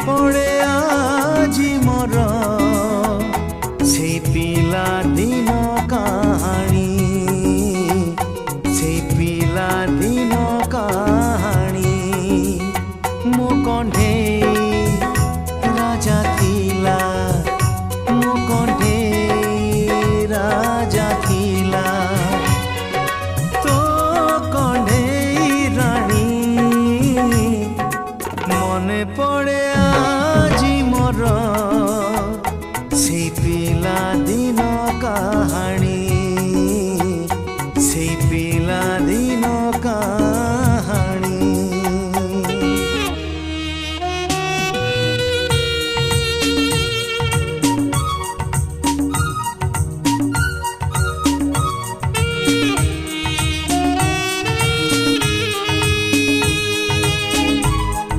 पड़े आजी मोर से पिला दिन कहानी से पिला दिन कहानी मो कंढे राजा थिला मो कंढे राजा थिला तो कंढे रानी मने पड़े आजी मोर से पिला दिन कहानी।